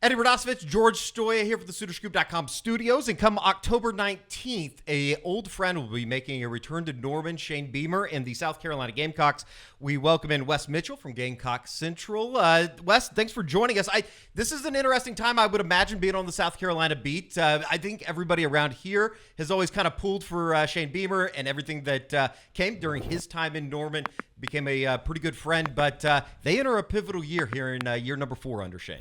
Eddie Radosevich, George Stoya here for the SoonerScoop.com studios. And come October 19th, a old friend will be making a return to Norman, Shane Beamer, and the South Carolina Gamecocks. We welcome in Wes Mitchell from Gamecock Central. Wes, thanks for joining us. This is an interesting time, I would imagine, being on the South Carolina beat. I think everybody around here has always kind of pulled for Shane Beamer, and everything that came during his time in Norman became a pretty good friend. But they enter a pivotal year here in year number 4 under Shane.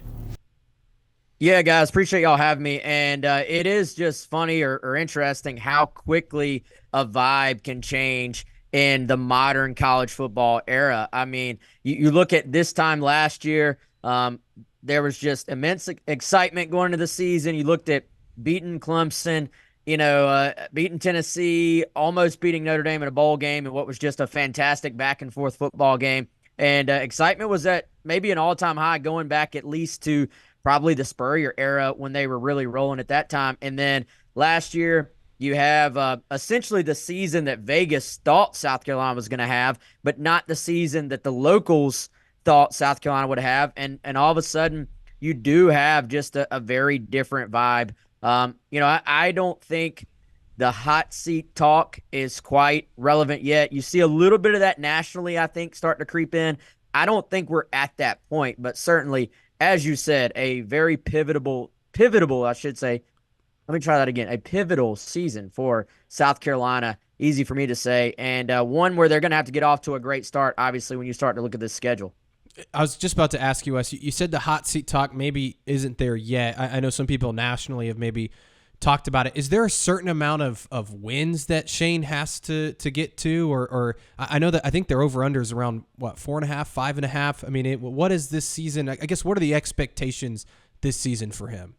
Yeah, guys, appreciate y'all having me. And it is just funny or interesting how quickly a vibe can change in the modern college football era. I mean, you look at this time last year, there was just immense excitement going into the season. You looked at beating Clemson, beating Tennessee, almost beating Notre Dame in a bowl game, and what was just a fantastic back-and-forth football game. And excitement was at maybe an all-time high, going back at least to probably the Spurrier era when they were really rolling at that time. And then last year, you have essentially the season that Vegas thought South Carolina was going to have, but not the season that the locals thought South Carolina would have. And all of a sudden, you do have just a very different vibe. I don't think the hot seat talk is quite relevant yet. You see a little bit of that nationally, I think, starting to creep in. I don't think we're at that point, but certainly, as you said, a very pivotal, I should say. Let me try that again. A pivotal season for South Carolina. Easy for me to say. And one where they're going to have to get off to a great start, obviously, when you start to look at this schedule. I was just about to ask you, Wes, you said the hot seat talk maybe isn't there yet. I know some people nationally have maybe talked about it. Is there a certain amount of wins that Shane has to get to? Or I know that I think their over-under is around, 4.5, 5.5? I mean, what is this season? I guess what are the expectations this season for him?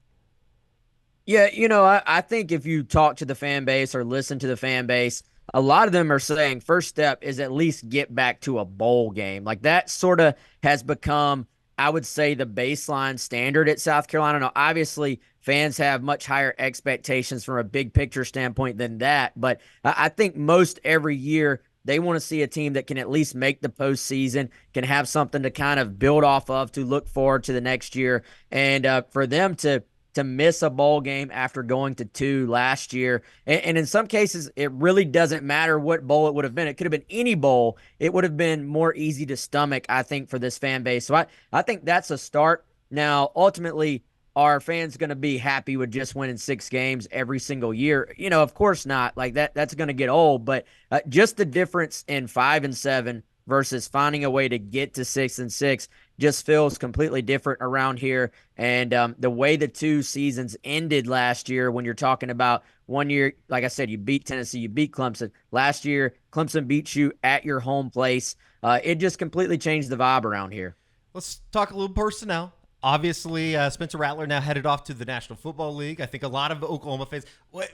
Yeah, I think if you talk to the fan base or listen to the fan base, a lot of them are saying first step is at least get back to a bowl game. Like that sort of has become, I would say, the baseline standard at South Carolina. Now, obviously, fans have much higher expectations from a big picture standpoint than that. But I think most every year they want to see a team that can at least make the postseason, can have something to kind of build off of to look forward to the next year. And for them to miss a bowl game after going to 2 last year. And in some cases, it really doesn't matter what bowl it would have been. It could have been any bowl. It would have been more easy to stomach, I think, for this fan base. So I think that's a start. Now, ultimately, are fans going to be happy with just winning 6 games every single year? Of course not. Like that's going to get old. But just the difference in 5 and 7 versus finding a way to get to 6 and 6 just feels completely different around here. And the way the 2 seasons ended last year, when you're talking about one year, like I said, you beat Tennessee, you beat Clemson. Last year, Clemson beats you at your home place. It just completely changed the vibe around here. Let's talk a little personnel. Obviously, Spencer Rattler now headed off to the National Football League. I think a lot of Oklahoma fans,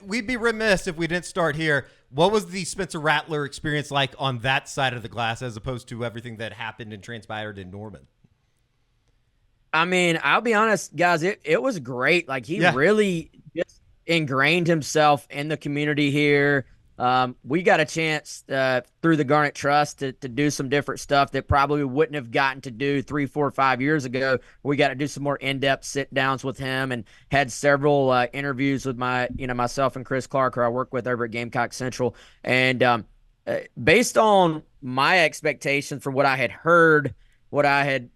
we'd be remiss if we didn't start here. What was the Spencer Rattler experience like on that side of the glass as opposed to everything that happened and transpired in Norman? I mean, I'll be honest, guys, it was great. Like, he really just ingrained himself in the community here. We got a chance through the Garnet Trust to do some different stuff that probably wouldn't have gotten to do 3, 4, 5 years ago. We got to do some more in-depth sit-downs with him and had several interviews with myself and Chris Clark, who I work with over at Gamecock Central. And based on my expectations from what I had heard, what I had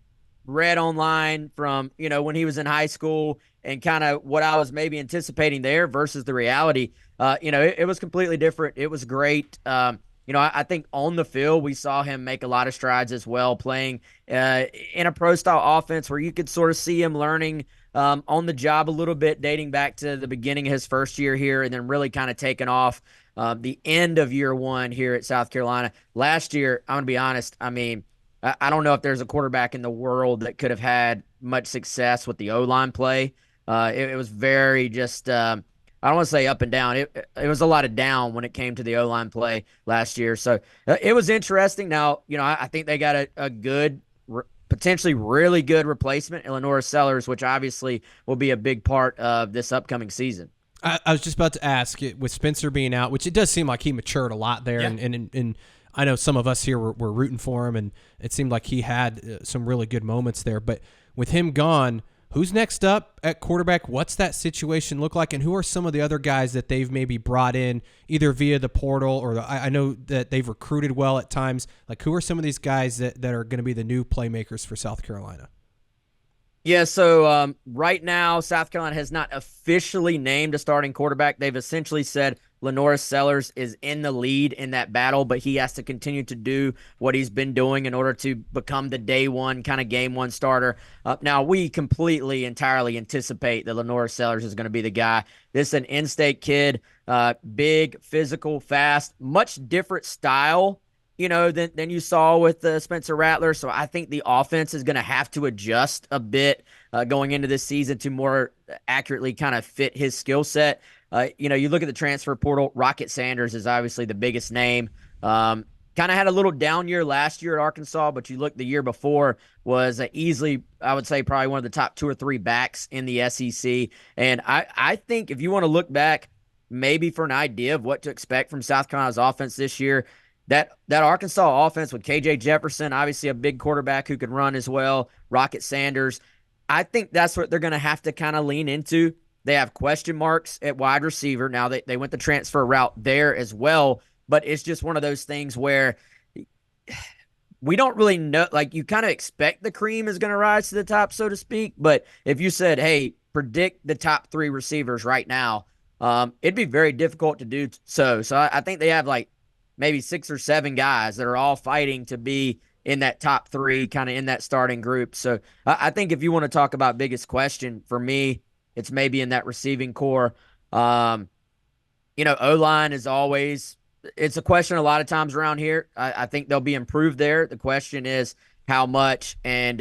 read online from, when he was in high school and kind of what I was maybe anticipating there versus the reality, it was completely different. It was great. I think on the field, we saw him make a lot of strides as well, playing in a pro-style offense where you could sort of see him learning on the job a little bit, dating back to the beginning of his first year here, and then really kind of taking off the end of year 1 here at South Carolina. Last year, I'm going to be honest, I mean, I don't know if there's a quarterback in the world that could have had much success with the O-line play. It was very just I don't want to say up and down. It was a lot of down when it came to the O-line play last year. So it was interesting. Now, I think they got a good, potentially really good replacement, Eleanor Sellers, which obviously will be a big part of this upcoming season. I was just about to ask, with Spencer being out, which it does seem like he matured a lot there, and I know some of us here were rooting for him, and it seemed like he had some really good moments there. But with him gone, Who's next up at quarterback? What's that situation look like? And who are some of the other guys that they've maybe brought in either via the portal or I know that they've recruited well at times. Like, who are some of these guys that are going to be the new playmakers for South Carolina? Yeah, so right now, South Carolina has not officially named a starting quarterback. They've essentially said LaNorris Sellers is in the lead in that battle, but he has to continue to do what he's been doing in order to become the day one kind of game one starter. Now, we completely, entirely anticipate that LaNorris Sellers is going to be the guy. This is an in-state kid, big, physical, fast, much different style than you saw with Spencer Rattler. So I think the offense is going to have to adjust a bit going into this season to more accurately kind of fit his skill set. You look at the transfer portal, Rocket Sanders is obviously the biggest name. Kind of had a little down year last year at Arkansas, but you look the year before was easily, I would say, probably one of the top 2 or 3 backs in the SEC. And I think if you want to look back maybe for an idea of what to expect from South Carolina's offense this year, that Arkansas offense with KJ Jefferson, obviously a big quarterback who can run as well, Rocket Sanders, I think that's what they're going to have to kind of lean into. They have question marks at wide receiver. Now they went the transfer route there as well, but it's just one of those things where we don't really know. Like, you kind of expect the cream is going to rise to the top, so to speak. But if you said, hey, predict the top 3 receivers right now, it'd be very difficult to do so. So I think they have like maybe 6 or 7 guys that are all fighting to be in that top 3, kind of in that starting group. So I think if you want to talk about biggest question for me, it's maybe in that receiving core. O-line is always, it's a question a lot of times around here. I think they'll be improved there. The question is how much. And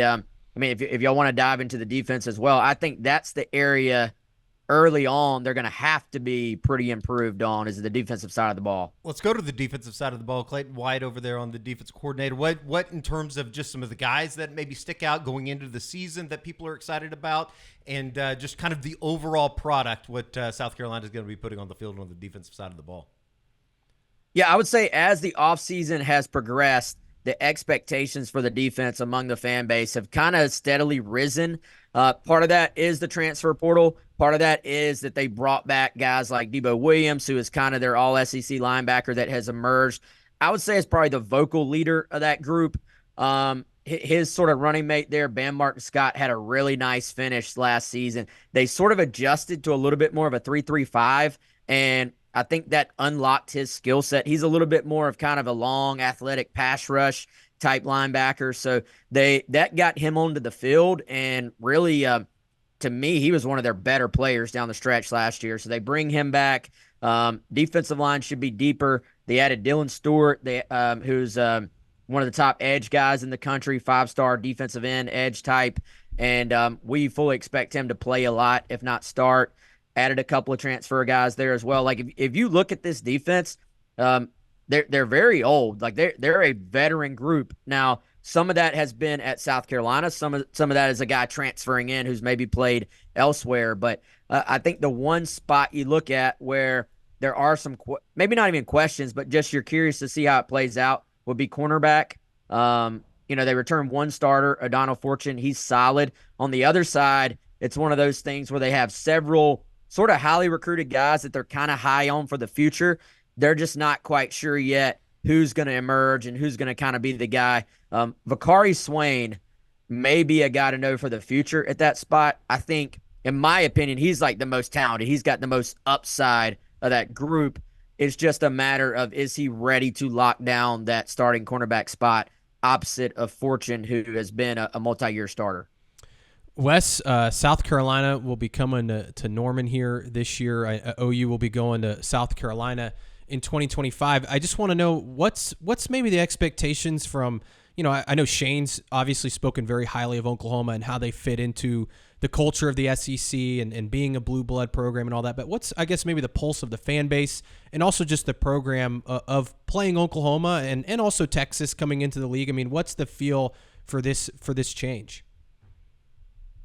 if y'all want to dive into the defense as well, I think that's the area early on they're going to have to be pretty improved on, is the defensive side of the ball. Let's go to the defensive side of the ball. Clayton White over there on the defense coordinator. What in terms of just some of the guys that maybe stick out going into the season that people are excited about, and just kind of the overall product, what South Carolina is going to be putting on the field on the defensive side of the ball? Yeah, I would say as the offseason has progressed, the expectations for the defense among the fan base have kind of steadily risen. Part of that is the transfer portal. Part of that is that they brought back guys like Debo Williams, who is kind of their all-SEC linebacker that has emerged. I would say is probably the vocal leader of that group. His sort of running mate there, Bam Martin Scott, had a really nice finish last season. They sort of adjusted to a little bit more of a 3-3-5, and I think that unlocked his skill set. He's a little bit more of kind of a long, athletic pass rush type linebacker. So that got him onto the field, and really, to me, he was one of their better players down the stretch last year. So they bring him back. Defensive line should be deeper. They added Dylan Stewart, who's one of the top edge guys in the country, 5-star defensive end edge type, and we fully expect him to play a lot, if not start. Added a couple of transfer guys there as well. Like, if you look at this defense, they're very old. Like, they're a veteran group. Now, some of that has been at South Carolina. Some of that is a guy transferring in who's maybe played elsewhere. But I think the one spot you look at where there are some maybe not even questions, but just you're curious to see how it plays out would be cornerback. They returned one starter, Adonal Fortune. He's solid. On the other side, it's one of those things where they have several sort of highly recruited guys that they're kind of high on for the future. They're just not quite sure yet who's going to emerge and who's going to kind of be the guy. Vakari Swain may be a guy to know for the future at that spot. I think, in my opinion, he's like the most talented. He's got the most upside of that group. It's just a matter of, is he ready to lock down that starting cornerback spot opposite of Fortune, who has been a multi-year starter? Wes, South Carolina will be coming to Norman here this year. OU will be going to South Carolina in 2025. I just want to know what's maybe the expectations from, I know Shane's obviously spoken very highly of Oklahoma and how they fit into the culture of the SEC and being a blue blood program and all that. But what's, I guess, maybe the pulse of the fan base and also just the program of playing Oklahoma and also Texas coming into the league? I mean, what's the feel for this change?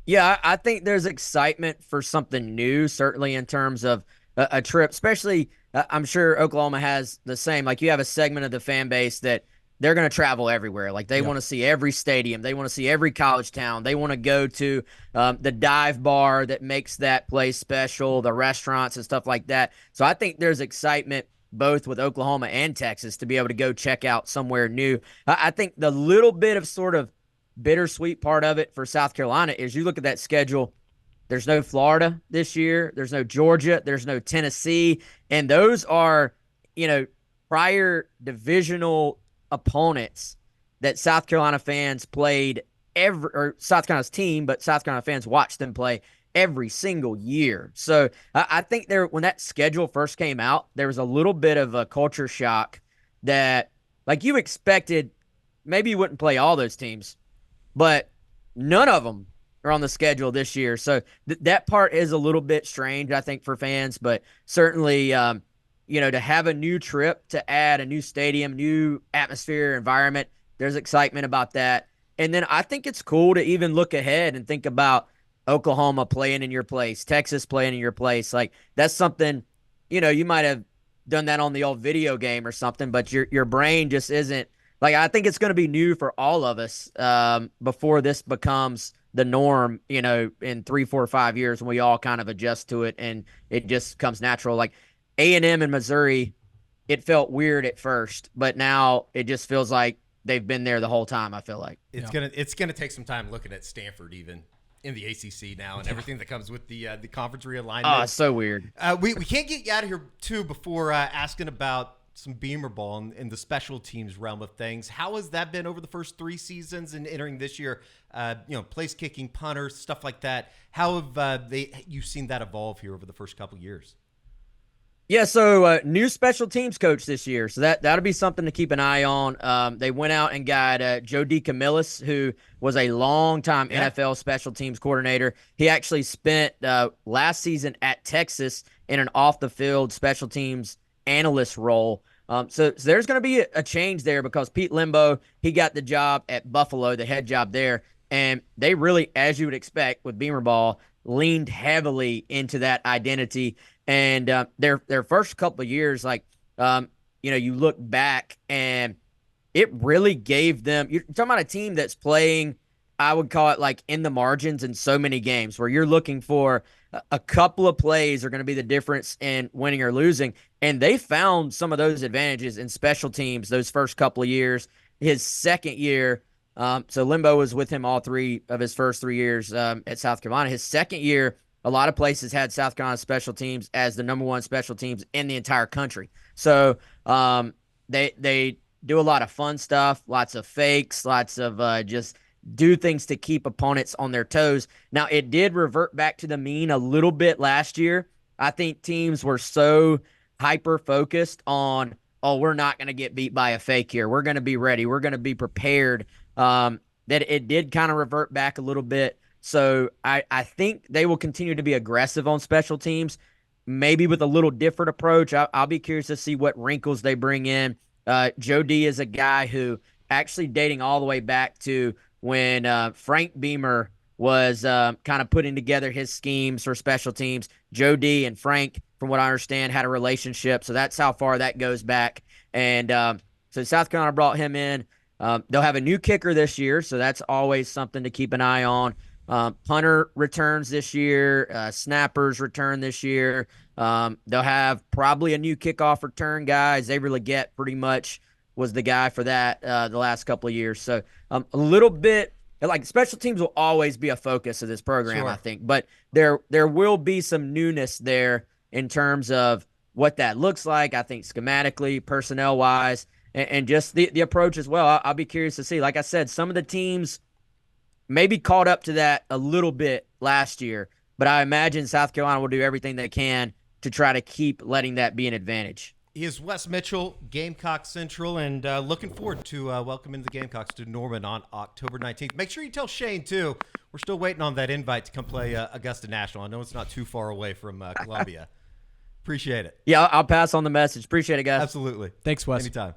Yeah, I think there's excitement for something new, certainly in terms of a trip, especially I'm sure Oklahoma has the same. Like, you have a segment of the fan base that they're going to travel everywhere. Like they want to see every stadium. They want to see every college town. They want to go to the dive bar that makes that place special, the restaurants and stuff like that. So I think there's excitement both with Oklahoma and Texas to be able to go check out somewhere new. I think the little bit of sort of bittersweet part of it for South Carolina is you look at that schedule, there's no Florida this year, there's no Georgia, there's no Tennessee, and those are, prior divisional opponents that South Carolina fans played or South Carolina's team, but South Carolina fans watched them play every single year. So I think when that schedule first came out, there was a little bit of a culture shock that, like, you expected maybe you wouldn't play all those teams, but none of them are on the schedule this year. So that part is a little bit strange, I think, for fans, but certainly, to have a new trip, to add a new stadium, new atmosphere, environment, there's excitement about that. And then I think it's cool to even look ahead and think about Oklahoma playing in your place, Texas playing in your place. Like, that's something, you might have done that on the old video game or something, but your brain just isn't. Like, I think it's going to be new for all of us before this becomes the norm, in 3, 4, 5 years when we all kind of adjust to it and it just comes natural. Like A&M and Missouri, it felt weird at first, but now it just feels like they've been there the whole time, I feel like. It's gonna take some time looking at Stanford even in the ACC now and everything that comes with the conference realignment. Oh, it's so weird. We can't get you out of here, too, before asking about some Beamer ball in the special teams realm of things. How has that been over the first 3 seasons and entering this year? Place kicking, punters, stuff like that. How have you've seen that evolve here over the first couple years? Yeah, so new special teams coach this year, so that'll be something to keep an eye on. They went out and got Joe DeCamillis, who was a long-time NFL special teams coordinator. He actually spent last season at Texas in an off-the-field special teams analyst role. So there's going to be a change there because Pete Limbo, he got the job at Buffalo, the head job there, and they really, as you would expect with Beamer ball, leaned heavily into that identity. And their first couple of years, you look back and it really gave them – you're talking about a team that's playing, I would call it like in the margins in so many games where you're looking for a couple of plays are going to be the difference in winning or losing. And they found some of those advantages in special teams those first couple of years. His second year, so Limbo was with him all 3 of his first 3 years at South Carolina. His second year, a lot of places had South Carolina special teams as the number 1 special teams in the entire country. So they do a lot of fun stuff, lots of fakes, lots of just do things to keep opponents on their toes. Now, it did revert back to the mean a little bit last year. I think teams were so hyper-focused on, we're not going to get beat by a fake here. We're going to be ready. We're going to be prepared, that it did kind of revert back a little bit. So I think they will continue to be aggressive on special teams, maybe with a little different approach. I'll be curious to see what wrinkles they bring in. Joe D is a guy who actually dating all the way back to when Frank Beamer was kind of putting together his schemes for special teams. Joe D and Frank, from what I understand, had a relationship. So that's how far that goes back. And so South Carolina brought him in. They'll have a new kicker this year, so that's always something to keep an eye on. Punter returns this year. Snappers return this year. They'll have probably a new kickoff return guy. Xavier Leggett pretty much was the guy for that the last couple of years. So a little bit like special teams will always be a focus of this program, sure. I think. But there will be some newness there in terms of what that looks like, I think, schematically, personnel-wise, and just the approach as well. I'll be curious to see. Like I said, some of the teams maybe caught up to that a little bit last year, but I imagine South Carolina will do everything they can to try to keep letting that be an advantage. He is Wes Mitchell, Gamecock Central, and looking forward to welcoming the Gamecocks to Norman on October 19th. Make sure you tell Shane, too. We're still waiting on that invite to come play Augusta National. I know it's not too far away from Columbia. Appreciate it. Yeah, I'll pass on the message. Appreciate it, guys. Absolutely. Thanks, Wes. Anytime.